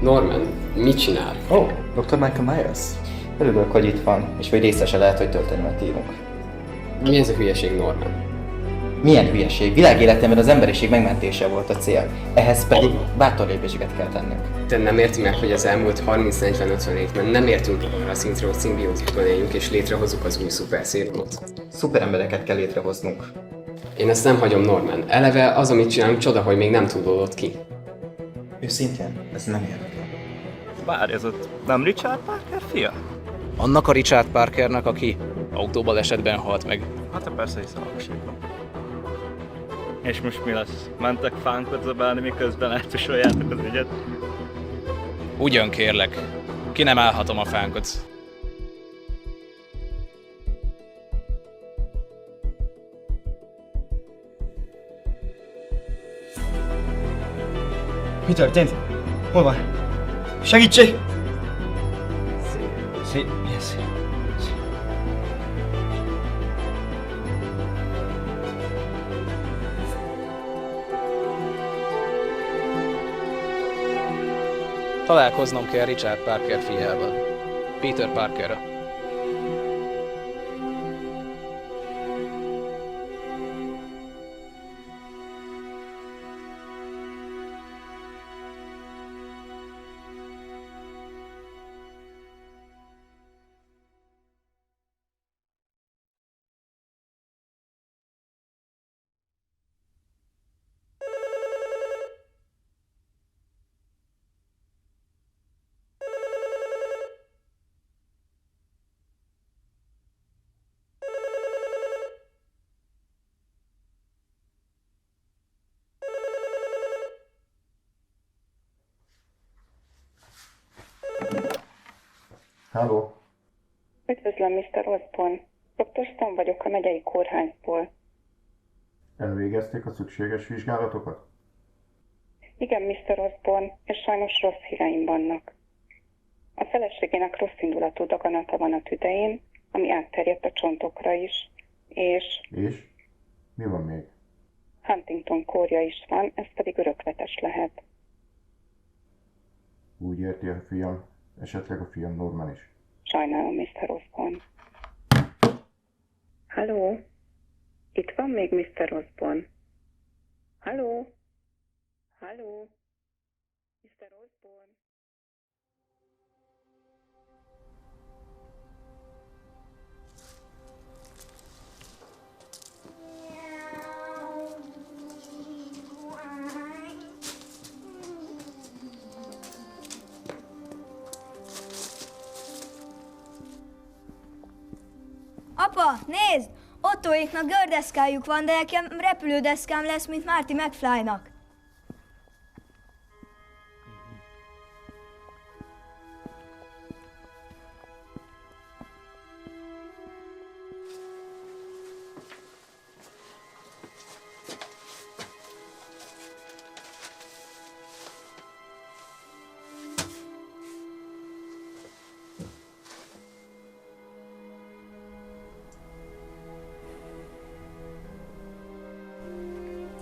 Norman, mit csinál? Dr. Michael Myers. Örülök, hogy itt van, és hogy részese lehet, hogy történelmet írunk. Mi ez a hülyeség, Norman? Milyen hülyeség? Világéletemben az emberiség megmentése volt a cél. Ehhez pedig bátor lépéseket kell tennünk. Te nem érti meg, hogy az elmúlt 30-40-50 évben nem értünk arra a szintre, hogy szimbiózisban éljünk és létrehozzuk az új szuperszérumot. Szuperembereket kell létrehoznunk. Én ezt nem hagyom, Norman. Eleve az, amit csinálunk, csoda, hogy még nem tudódott ki. Őszintén, ez nem érdekel. Várj, ez ott nem Richard Parker fia? Annak a Richard Parkernek, aki autóbalesetben halt meg. Hát te persze hiszel a vakségban. És most mi lesz? Mentek fánkot zabálni, miközben eltusoljátok az ügyet? Ugyan kérlek, ki nem állhatom a fánkot. Mi történt? Hol van? Segítség! Milyen szép. Találkoznom kell Richard Parker fiával, Peter Parkerrel. Halló? Üdvözlöm, Mr. Osborn. Dr. Stone vagyok a megyei kórházból. Elvégezték a szükséges vizsgálatokat? Igen, Mr. Osborn, és sajnos rossz híreim vannak. A feleségének rossz indulatú daganata van a tüdején, ami átterjedt a csontokra is, és És? Mi van még? Huntington kórja is van, ez pedig örökletes lehet. Úgy érti a fiam, esetleg a fiam Norman is. Sajnálom, Mr. Osborn. Halló? Itt van még Mr. Osborn? Halló? Halló? Mr. Osborn? Apa, nézd! Ottoéknak gördeszkájuk van, de nekem repülődeszkám lesz, mint Marty McFly-nak.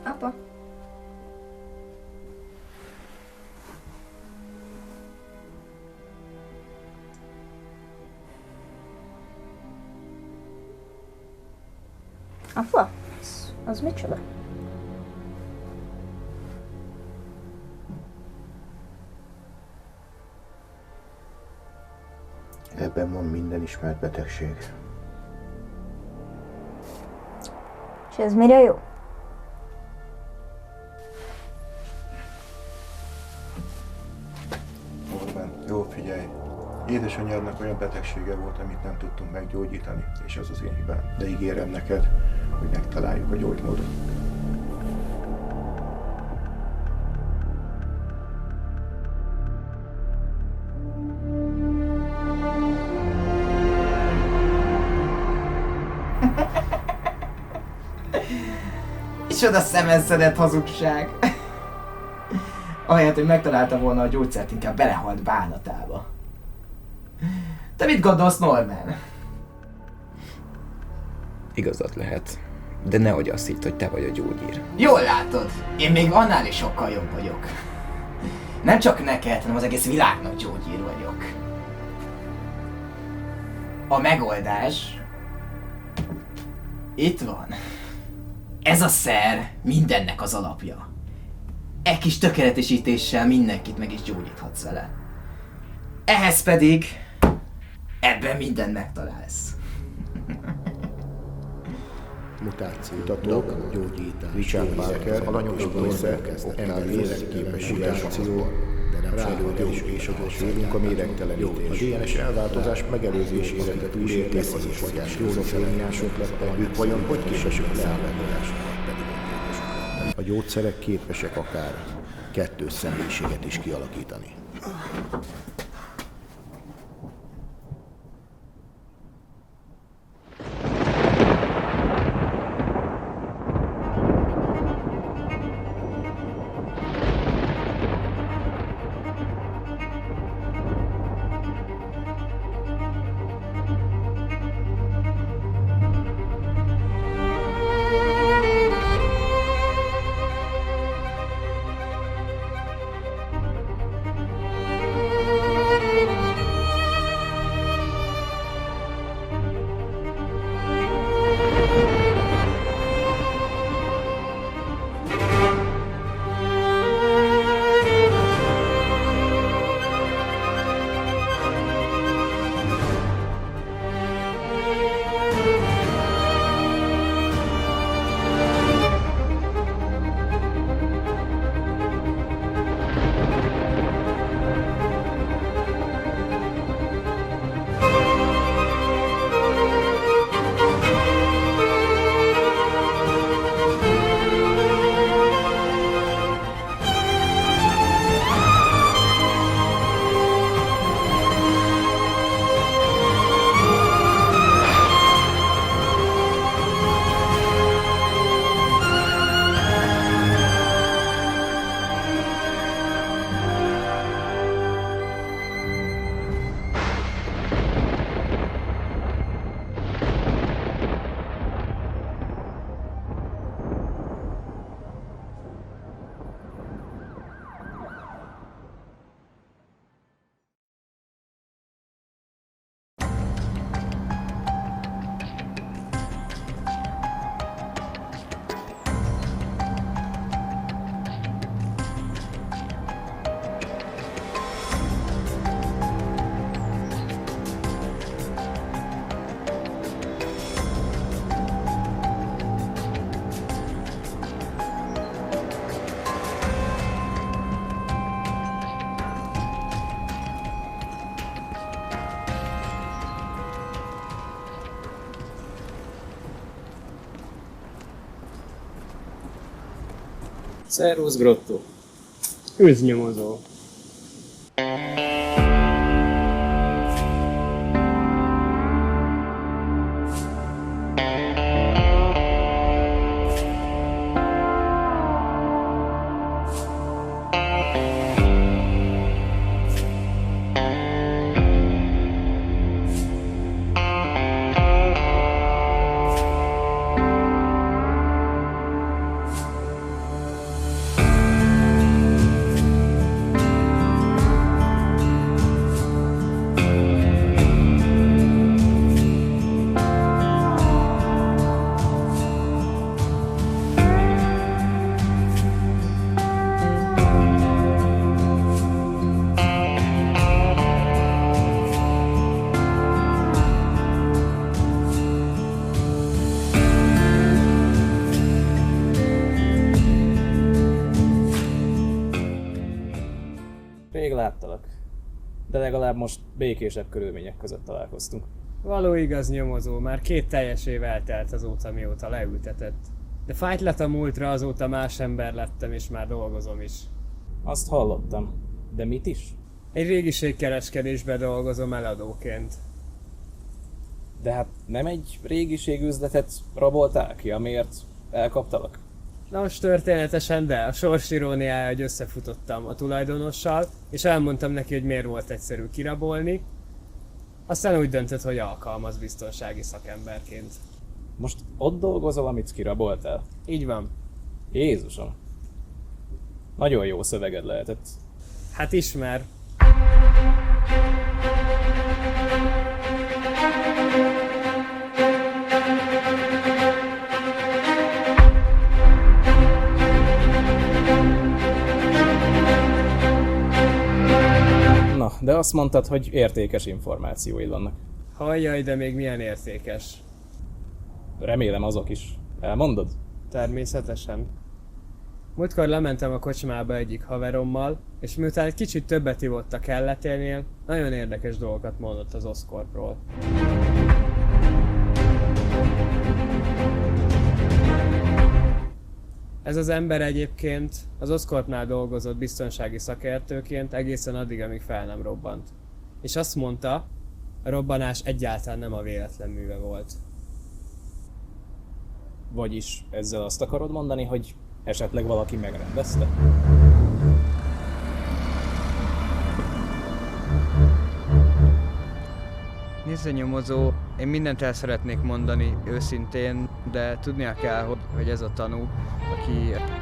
Apa. Apa? Az micsoda? Ebben van minden ismert betegség. És ez mire jó? Norman, jól figyelj. Édesanyádnak olyan betegsége volt, amit nem tudtunk meggyógyítani, és az az én hibám. De ígérem neked, hogy megtaláljuk a gyógymódot. Micsoda szemenszedett hazugság! Ahelyett, hogy megtalálta volna a gyógyszert, inkább belehalt bánatába. Te mit gondolsz, Norman? Igazad lehet, de nehogy azt hidd, hogy te vagy a gyógyír. Jól látod, én még annál is sokkal jobb vagyok. Nem csak neked, hanem az egész világnak gyógyír vagyok. A megoldás itt van. Ez a szer mindennek az alapja. Egy kis tökéletesítéssel mindenkit meg is gyógyíthatsz vele. Ehhez pedig ebben mindent megtalálsz. Mutatók, gyógyítás, Richard Parker, alanyos módszer, emberi életképes mutáció, ráadás és élünk a méregtelenítés. A DNS elváltozás megelőzésére tett túlélésfogyás, skizofréniások lettek, ők vajon hogy képesek leállításra? A gyógyszerek képesek akár kettős személyiséget is kialakítani. Szervusz, Grotto. Őznyomozó. Rég láttalak. De legalább most békésebb körülmények között találkoztunk. Való igaz, nyomozó, már 2 teljes év eltelt azóta, mióta leültetett. De fájtlet a múltra, azóta más ember lettem, és már dolgozom is. Azt hallottam. De mit is? Egy régiségkereskedésben dolgozom eladóként. De hát nem egy régiségüzletet raboltál ki, amiért elkaptalak? Nos, történetesen, de a sors iróniája, hogy összefutottam a tulajdonossal, és elmondtam neki, hogy miért volt egyszerű kirabolni. Aztán úgy döntött, hogy alkalmaz biztonsági szakemberként. Most ott dolgozol, amit kiraboltál? Így van. Jézusom. Nagyon jó szöveged lehetett. Hát ismer. Na, de azt mondtad, hogy értékes információid vannak. Hajjaj, de még milyen értékes. Remélem azok is. Elmondod? Természetesen. Múltkor lementem a kocsmába egyik haverommal, és miután egy kicsit többet ivott a kelleténél, nagyon érdekes dolgokat mondott az Oscorpról. Ez az ember egyébként az Oscorpnál dolgozott biztonsági szakértőként egészen addig, amíg fel nem robbant. És azt mondta, a robbanás egyáltalán nem a véletlen műve volt. Vagyis ezzel azt akarod mondani, hogy esetleg valaki megrendezte? Nézze nyomozó, én mindent el szeretnék mondani őszintén, de tudnia kell, hogy ez a tanú,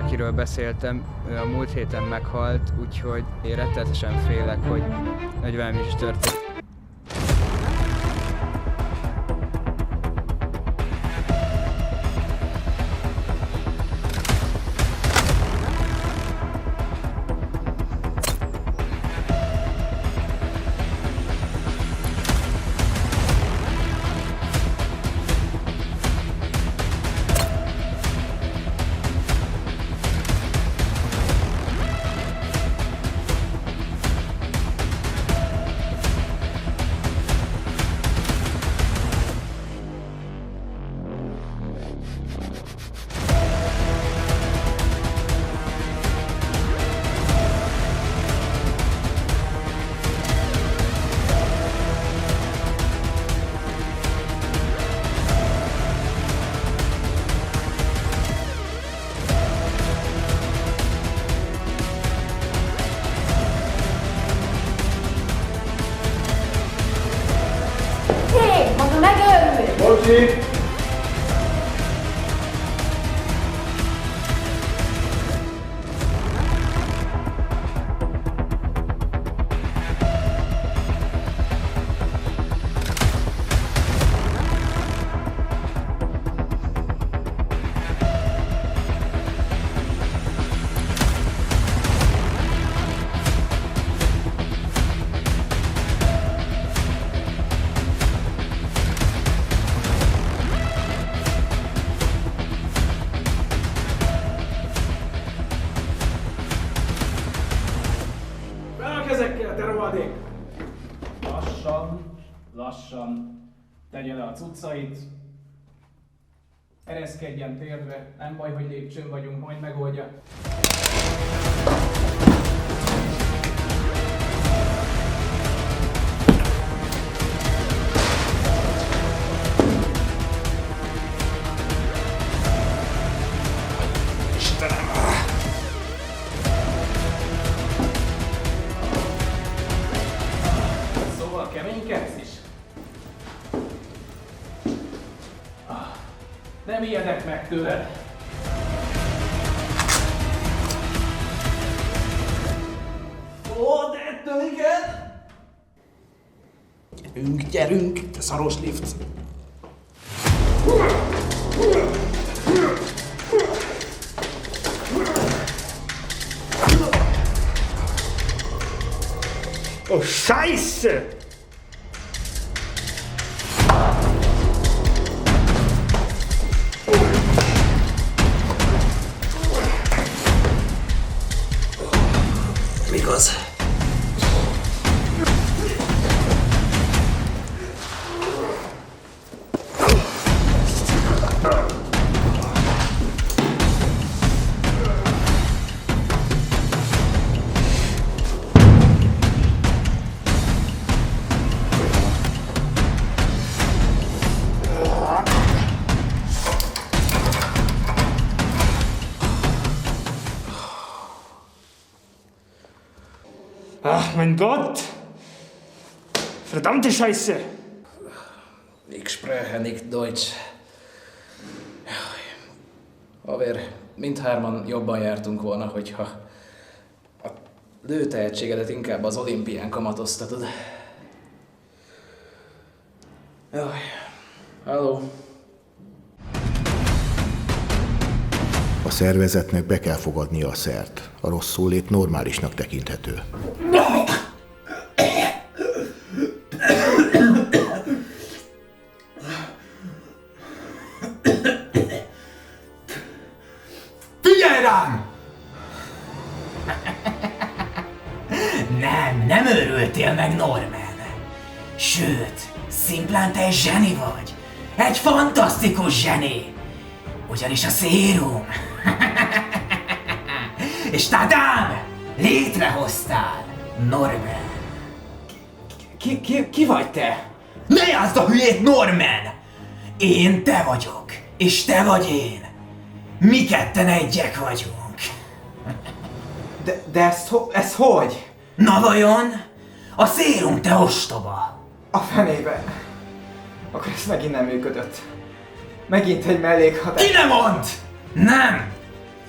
akiről beszéltem, ő a múlt héten meghalt, úgyhogy én rettenetesen félek, hogy velem is történt. Lassan tegye le a cuccait. Ereszkedjen térdre, nem baj, hogy lépcsőn vagyunk, majd megoldja. Szóval keménykedsz is? Nem ijedek meg tőled. Ó, de ettől igen! Gyerünk, te szaros lift! Oh, Scheiße! Igaz. Ach, mein Gott! Verdammte Scheiße! Ich spreche nicht Deutsch. Haver, mindhárman jobban jártunk volna, hogyha a Lőtehetségedet inkább az olimpián kamatoztatod. Jaj. Halló. A szervezetnek be kell fogadnia a szert. A rossz szólét normálisnak tekinthető. Figyelj rám! Nem őrültél meg, Norman. Sőt, szimplán te egy zseni vagy. Egy fantasztikus zseni. Ugyanis a szérum. És tadám! Létrehoztál, Norman. Ki vagy te? Ne játszd a hülyét, Norman! Én te vagyok, és te vagy én. Mi ketten egyek vagyunk. De ez hogy? Na vajon? A szérum, te ostoba! A fenébe. Akkor ez megint nem működött. Megint egy mellékhatás. Ki ne mond! Nem!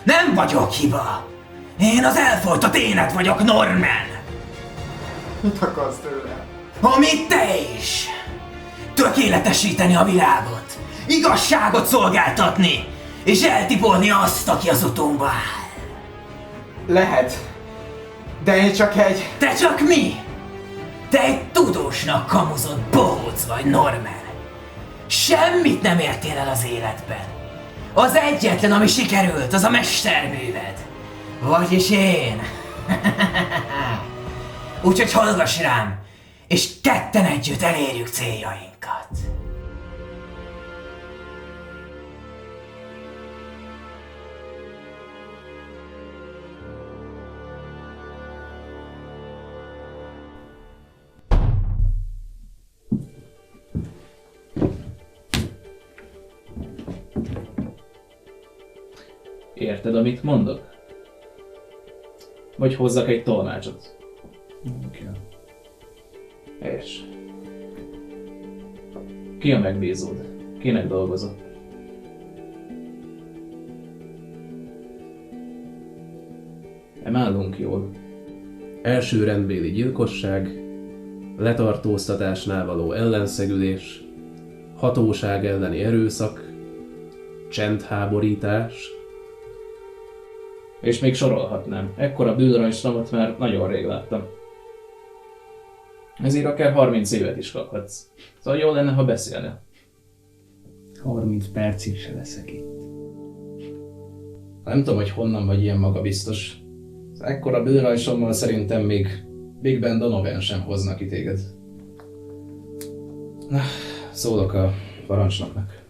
Nem vagyok hiba! Én az elfolytott énet vagyok, Norman! Mit akarsz tőle? Amit te is! Tökéletesíteni a világot! Igazságot szolgáltatni! És eltiporni azt, aki az utóba áll! Lehet. De én csak egy... Te csak mi? Te egy tudósnak kamuzott bohóc vagy, Norman! Semmit nem értél el az életben! Az egyetlen, ami sikerült, az a mesterműved! Vagyis én! Úgyhogy hallgass rám, és ketten együtt elérjük céljainkat! Érted, amit mondok? Vagy hozzak egy tolmácsot? Kell. Helyes. Ki a megbízód? Kinek dolgozol? Nem állunk jól. Elsőrendbéli gyilkosság, letartóztatásnál való ellenszegülés, hatóság elleni erőszak, csendháborítás. És még sorolhatnám. Ekkora bűnrajzsramot már nagyon rég láttam. Ezért akár 30 évet is kaphatsz. Szóval jó lenne, ha beszélne. 30 percig se leszek itt. Nem tudom, hogy honnan vagy ilyen magabiztos. Ekkora bűnrajzsommal szerintem még Big Ben Donovan sem hozna ki téged. Szólok a parancsnoknak.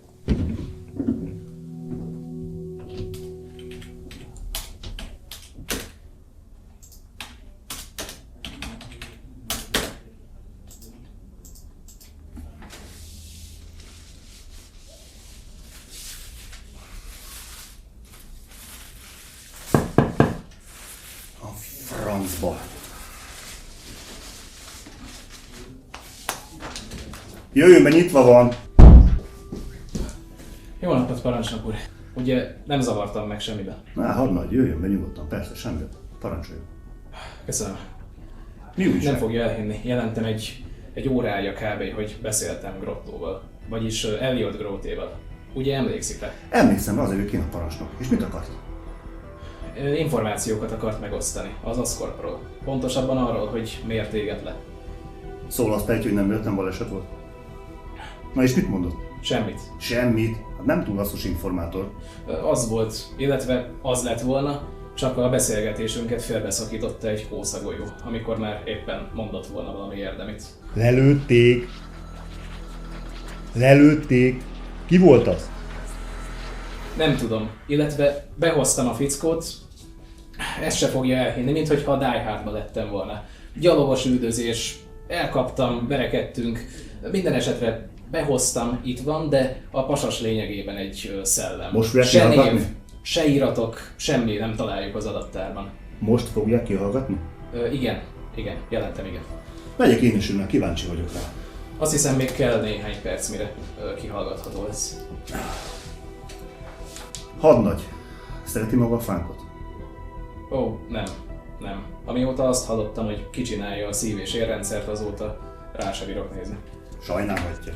Francba. Jöjjön be, nyitva van! Jó napot, parancsnok úr. Ugye nem zavartam meg semmiben. Hadnagy, jöjjön be nyugodtan, persze, semmi. Parancsoljon. Köszönöm. Mi újság? Nem fogja elhinni. Jelentem egy órája kb., hogy beszéltem Grottóval. Vagyis Elliot Grótéval. Ugye emlékszik rá? Emlékszem, azért ő a parancsnok. És mit akart? Információkat akart megosztani az Oscorpról. Pontosabban arról, hogy miért égett le. Szól azt egy, hogy nem véletlen baleset volt? Na és mit mondott? Semmit. Semmit? Hát nem túl hasznos informátor. Az volt, illetve az lett volna, csak a beszélgetésünket félbeszakította egy kószagolyó, amikor már éppen mondott volna valami érdemit. Lelőtték. Lelőtték. Ki volt az? Nem tudom, illetve behoztam a fickót, ezt se fogja elhinni, minthogyha a Die Hardba lettem volna. Gyalogos üldözés, elkaptam, verekedtünk, minden esetre behoztam, itt van, de a pasas lényegében egy szellem. Most fogják se név, kihallgatni? se iratok, semmi nem találjuk az adattárban. Most fogják kihallgatni? Igen, jelentem, igen. Megyek én is ülnek, kíváncsi vagyok rá. Azt hiszem még kell néhány perc, mire kihallgatható lesz. Hadnagy, szereti maga a fánkot? Ó, nem. Nem. Amióta azt hallottam, hogy kicsinálja a szív- és érrendszert, azóta rá se bírok nézni. Sajnálhatja.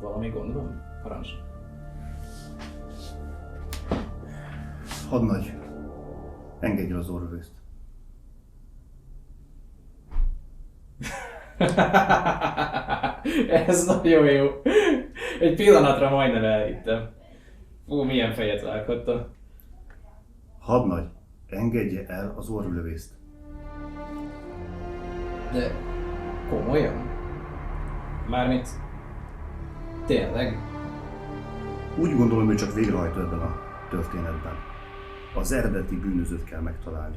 Valami gond van? Parancs. Hadnagy, engedj el az orvőzt. Ez nagyon jó. Egy pillanatra majdnem elhittem. Fú, milyen fejet vághattam. Hadnagy, engedje el az orvlövészt. De komolyan? Mármint tényleg? Úgy gondolom, hogy csak végrehajtó ebben a történetben. Az eredeti bűnözőt kell megtalálni.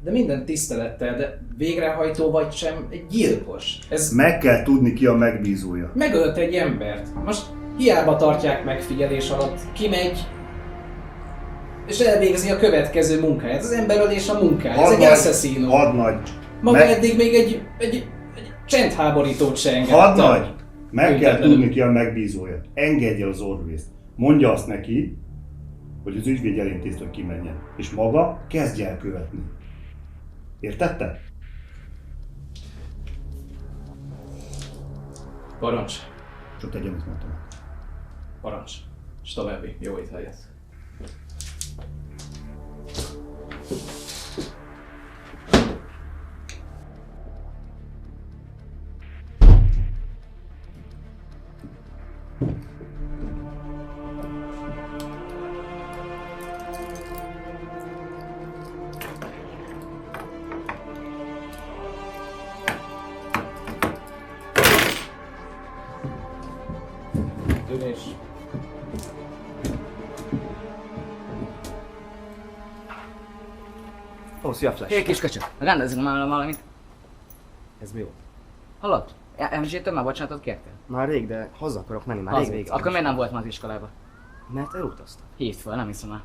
De minden tisztelettel, de végrehajtó vagy sem, egy gyilkos. Ez Meg kell tudni, ki a megbízója. megölt egy embert. Most hiába tartják megfigyelés alatt, kimegy, és elvégzi a következő munkáját. Az emberölés a munkája. Ez egy assassino. Hadnagy! Maga eddig még egy csendháborítót se engedett. Hadnagy! Meg kell tudni, ki a megbízója. Engedje el az orvészt. Mondja azt neki, hogy az ügyvéd elintézte, hogy kimenjen. És maga kezdje el követni. Értette? Parancs. Csak tegye, amit mondtam. Parancs. És további jó étvágyat. Tűnés. Ó, szia Flash! Hé, kis köcsög, rendezzünk már valamit. Ez mi volt? Hallod? MZ-től már bocsánatot kértél? Már rég, de haza akarok menni, már rég vége. Akkor miért nem volt ma az iskolában? Mert elutaztam. Hívd fel, nem hiszem el.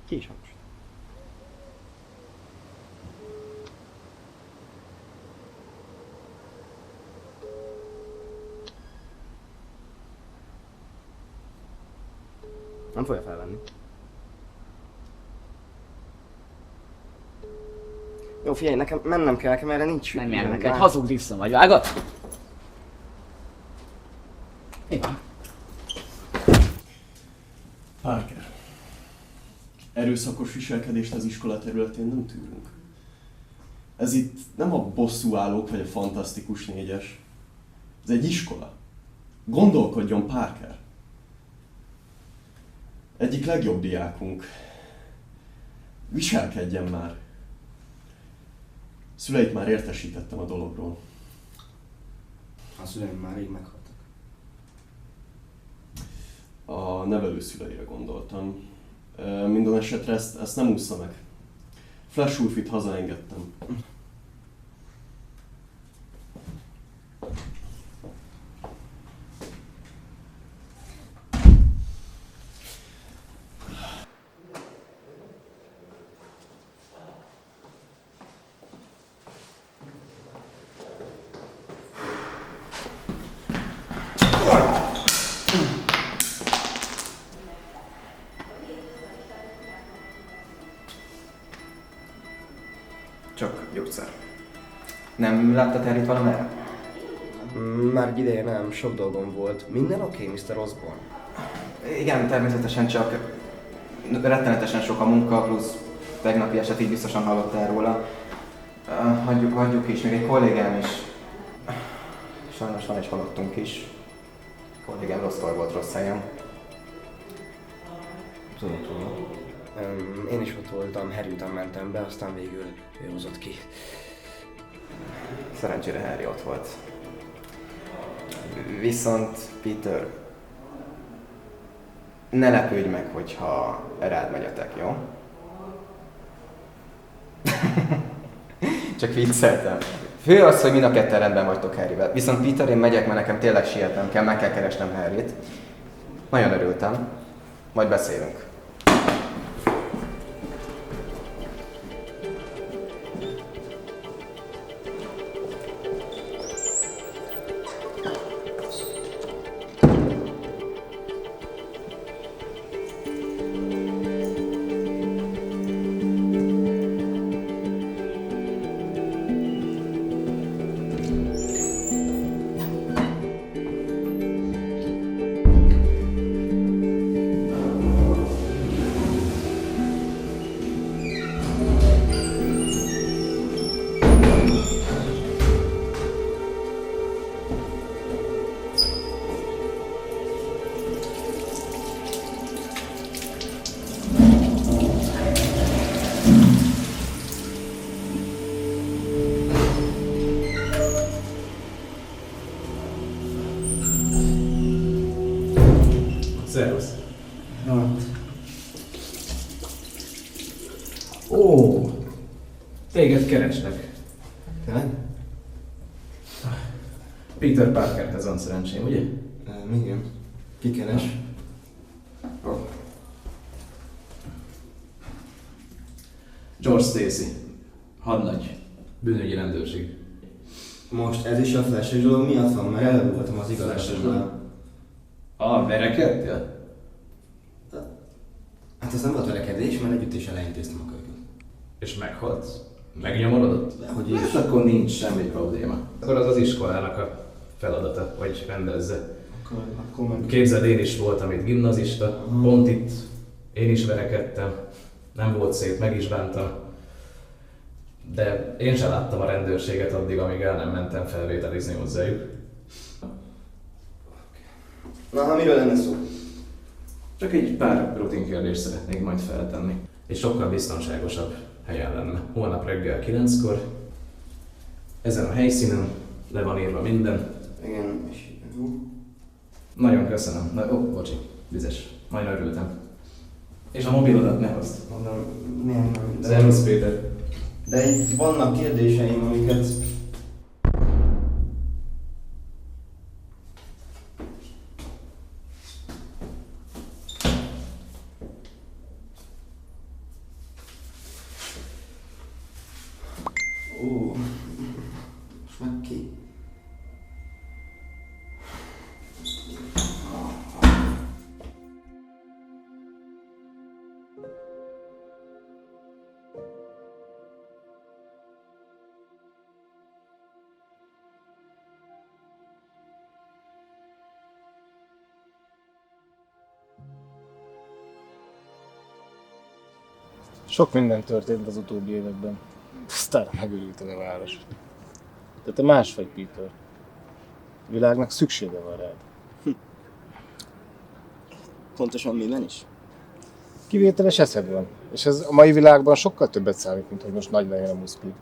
Ki is hangos? Nem fogja felvenni. Jó, figyelj, nekem mennem kell, nekem erre nincs... Nem jár neked, egy hazug disznó vagy, vágod? Mi van? Parker. Erőszakos viselkedést az iskola területén nem tűrünk. Ez itt nem a bosszúállók vagy a fantasztikus négyes. Ez egy iskola. Gondolkodjon, Parker. Egyik legjobb diákunk. Viselkedjen már. Szüleit már értesítettem a dologról. A szüleim már rég meghaltak. A nevelőszüleire gondoltam. Minden esetre ezt nem ússza meg. Flash Wolfit hazaengedtem. Csak gyógyszer. Nem láttad Harryt valamerre? Már egy ideje nem, sok dolgom volt. Minden oké, Mr. Osborn? Igen, természetesen, csak rettenetesen sok a munka, plusz tegnapi eset, így biztosan hallottál róla. Hagyjuk is, még egy kollégám is. Sajnos van egy halottunk is. A kollégám rossztól volt rossz helyen. Tudom. Én is ott voltam, Harry után mentem be, aztán végül ő hozott ki. Szerencsére Harry ott volt. Viszont Peter, ne lepődj meg, hogyha rád megyetek, jó? Csak vicceltem. Fő az, hogy mind a ketten rendben vagytok Harryvel. Viszont Peter, én megyek, mert nekem tényleg sietnem kell, meg kell keresnem Harryt. Nagyon örültem. Majd beszélünk. Szervusz. Ó, téged keresnek. Tényleg? Peter Parkerhez van szerencsém, ugye? Igen. Ki keres? George Stacy, hadnagy, bűnügyi rendőrség. Most ez is a flash-es dolog miatt van, mert előbb voltam az igazgatásnál. Verekedtél? Hát ez nem volt verekedés, mert együtt is elintéztem a kölyköt. És meghalt? Megnyomorodott? Dehogy is. Hát akkor nincs semmi probléma. Akkor az az iskolának a feladata, hogy rendezze. Akkor meg... Képzeld, én is voltam itt gimnazista, pont itt én is verekedtem. Nem volt szép, meg is bántam. De én sem láttam a rendőrséget addig, amíg el nem mentem felvételizni hozzájuk. Na, miről lenne szó? Csak egy pár rutin kérdést szeretnék majd feltenni. És sokkal biztonságosabb helyen lenne. Holnap reggel 9-kor. Ezen a helyszínen le van írva minden. Igen, és... Nagyon köszönöm. Na, bocsi, vizes. Majd örültem. És a mobilodat ne hozd. Mondom, nem. Szervusz, Péter. De itt vannak kérdéseim, amiket... Most meg ki? Sok minden történt az utóbbi években. Ezt Tisztára megőrülten a város. De te más vagy, Peter. A világnak szüksége van rád. Pontosan miben is? Kivételes eszed van, és ez a mai világban sokkal többet számít, mint hogy most nagy legyen a muszklik.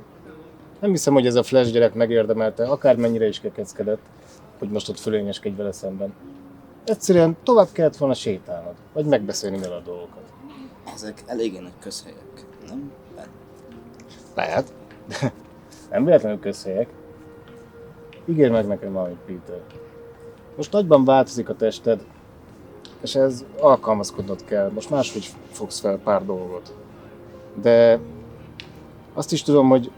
Nem hiszem, hogy ez a Flash gyerek megérdemelte, akármennyire is kekeckedett, hogy most ott fölényeskedj vele szemben. Egyszerűen tovább kellett volna sétálnod, vagy megbeszélni vele a dolgokat. Ezek eléggé nagy közhelyek, nem? Lehet, de nem véletlenül közhelyek. Ígérj meg nekem valamit, Peter. Most nagyban változik a tested, és ez alkalmazkodnod kell. Most máshogy fogsz fel pár dolgot. De azt is tudom, hogy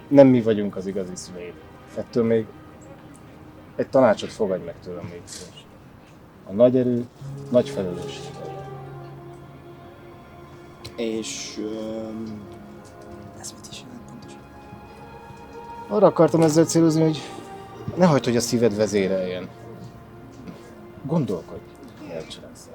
nem mi vagyunk az igazi szüleid. Ettől még egy tanácsot fogadj meg tőlem még szíves. A nagy erő, nagy felelősség. És... ez mit is jelent pontosan? Arra akartam ezzel célozni, hogy ne hagyd, hogy a szíved vezéreljen. Gondolkodj, miért csinálsz.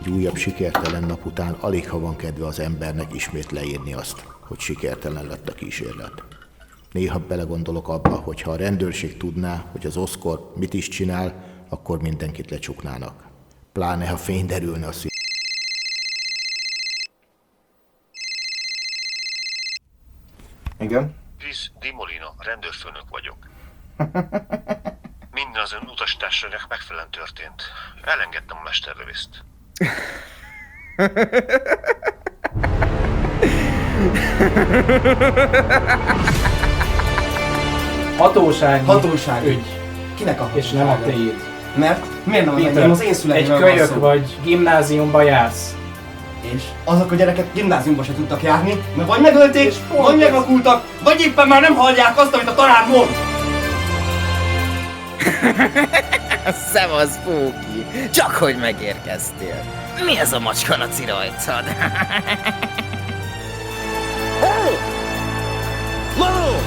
Egy újabb sikertelen nap után alig ha van kedve az embernek ismét leírni azt, hogy sikertelen lett a kísérlet. Néha belegondolok abba, hogy ha a rendőrség tudná, hogy az Oscar mit is csinál, akkor mindenkit lecsuknának. Pláne ha fény derülne a szív. Igen? Chris Di Molino, rendőrfőnök vagyok. Minden az ön utasításainak megfelelően történt. Elengedtem a mesterlövészt. Hatósági ügy. Kinek a És nem a tiéd. Mert? Miért nem Peter, engem? Az én szüleimről egy van kölyök szó. vagy, gimnáziumba jársz. És azok a gyerekek gimnáziumba se tudtak járni, mert vagy megölték, vagy megvakultak, vagy éppen már nem hallják azt, amit a tanár mond. Szevasz, Póki! Csak hogy megérkeztél. Mi ez a macskanaci rajtad? Lolo!